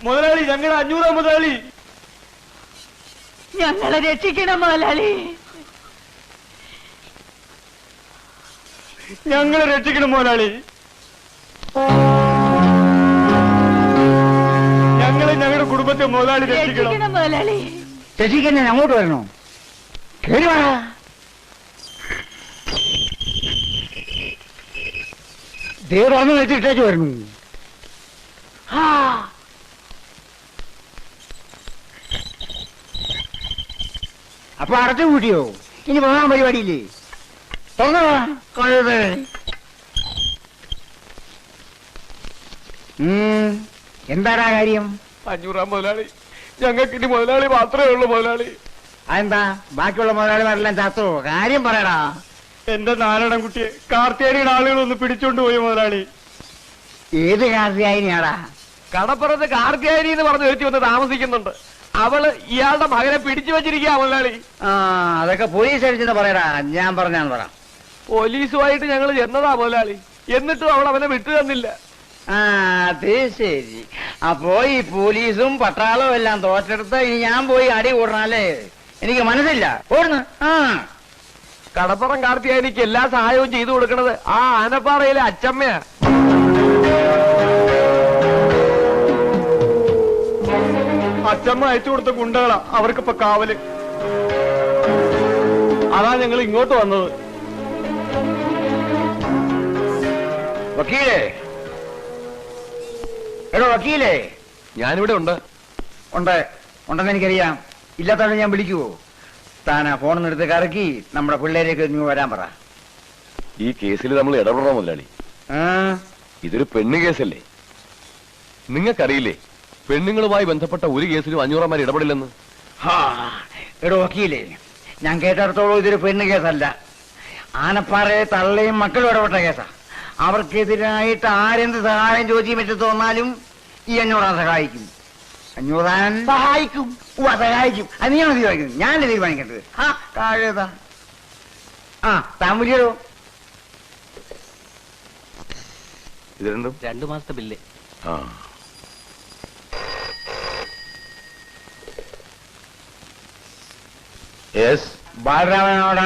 മുതലാളി ഞങ്ങളുടെ 500 മുതലാളി, ഞങ്ങളെ രക്ഷിക്കണം മുതലാളി, ഞങ്ങളെ രക്ഷിക്കണം മുതലാളി, ഞങ്ങളെ ഞങ്ങളുടെ കുടുംബത്തെ മുതലാളി രക്ഷിക്കണം മുതലാളി. രക്ഷിക്കാൻ ഞാൻ അങ്ങോട്ട് വരണോ? കേറി വാ. ദേവന്ന് വെച്ചിട്ടേക്ക് വരുന്നു. അപ്പൊ അടച്ചു കൂട്ടിയോ? ഇനി പോകാൻ പരിപാടിയില്ലേ? എന്താടാ കാര്യം? 500 മുതലാളി, ഞങ്ങൾക്ക് ഇനി മുതലാളി മാത്രമേ ഉള്ളൂ മുതലാളി. അതെന്താ ബാക്കിയുള്ള മുതലാളിമാരെല്ലാം ചത്തോ? കാര്യം പറയടാ. എന്റെ നാരായണൻ കുട്ടിയെ കാർത്തിയാനിയുടെ ആളുകളൊന്ന് പിടിച്ചോണ്ട് പോയി മുതലാളി. ഏത് കാർത്തിയാനിയാടാ? കടപ്പുറത്ത് കാർത്തിയാനി എന്ന് പറഞ്ഞ് ഒരുത്തി വന്ന് താമസിക്കുന്നുണ്ട്. അവള് ഇയാളുടെ മകനെ പിടിച്ചു വെച്ചിരിക്കുക മുതലാളി. ആ, അതൊക്കെ പോലീസ് അടിച്ചെന്ന് പറയടാ. ഞാൻ പറഞ്ഞാന്ന് പറ. പോലീസുമായിട്ട് ഞങ്ങൾ ചെന്നതാ മുതലാളി, എന്നിട്ടും അവൾ അവനെ വിട്ടു തന്നില്ല. ആ, അത് ശരി. അപ്പോ ഈ പോലീസും പട്ടാളവും എല്ലാം തോറ്റെടുത്ത് ഇനി ഞാൻ പോയി അടി കൂടണല്ലേ? എനിക്ക് മനസ്സില്ല. ഓടുന്നു. ആ, കടപ്പുറം കാർത്തിയാനിക്ക് എല്ലാ സഹായവും ചെയ്തു കൊടുക്കണത് ആ ആനപ്പാറയിലെ അച്ചമ്മയാ. അച്ചമ്മ അയച്ചു കൊടുത്ത ഗുണ്ടകളാ അവർക്കിപ്പോ കാവല്. അതാ ഞങ്ങൾ ഇങ്ങോട്ട് വന്നത്. വക്കീലേ, എടോ വക്കീലേ. ഞാനിവിടെ ഉണ്ട്. ഉണ്ടെന്ന് എനിക്കറിയാം. ഇല്ലാത്തവരെ ഞാൻ വിളിക്കുവോ? താനാ ഫോണിൽ എടുത്ത് കറക്കി നമ്മുടെ പിള്ളേരേക്ക് നീ വരാൻ പറ. ഈ കേസിൽ നമ്മൾ ഇടപെടണം മുതലാളി. ഇതൊരു പെണ്ണ് കേസല്ലേ? നിങ്ങൾക്കറിയില്ലേ പെണ്ണുങ്ങളുമായി ബന്ധപ്പെട്ട ഒരു കേസിലും 500 ഇടപെടില്ലെന്ന്? എടോ വക്കീലേ, ഞാൻ കേട്ടിടത്തോളം ഇതൊരു പെണ്ണ് കേസല്ല. ആനപ്പാറയെ തള്ളയും മക്കളും ഇടപെട്ട കേസാ. അവർക്കെതിരായിട്ട് ആരെന്ത് സഹായം ചോദിച്ചു പറ്റി തോന്നാലും ഈ 500 സഹായിക്കും. 500 സഹായിക്കും. സഹായിക്കും. അത് നീയാണ് തീരുമാനിക്കുന്നത്, ഞാനല്ലേ തീരുമാനിക്കേണ്ടത്. താഴേതാ. താൻ വിളിയോ? ഇത് രണ്ടും 2 മാസത്തെ ബില്ല്. ബാലരാമനോടാ?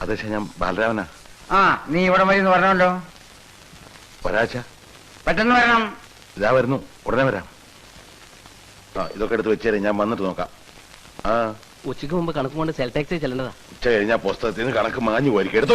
അതെ, ഞാൻ ബാലരാമനാ. നീ ഇവിടെ മതി എന്ന് പറഞ്ഞല്ലോ. ഒരാഴ്ച പെട്ടെന്ന് വരണം. ഇതാ വരുന്നു, ഉടനെ വരാം. ഇതൊക്കെ എടുത്ത് വെച്ചേരെ, ഞാൻ വന്നിട്ട് നോക്കാം. ഉച്ചയ്ക്ക് മുമ്പ് കണക്ക് കൊണ്ട് സെൽ ടാക്സി ചെല്ലേണ്ടതാ. ഉച്ച കഴിഞ്ഞാൽ പുസ്തകത്തിന് കണക്ക് മാഞ്ഞു പോയിരിക്കും. എടുത്തോ.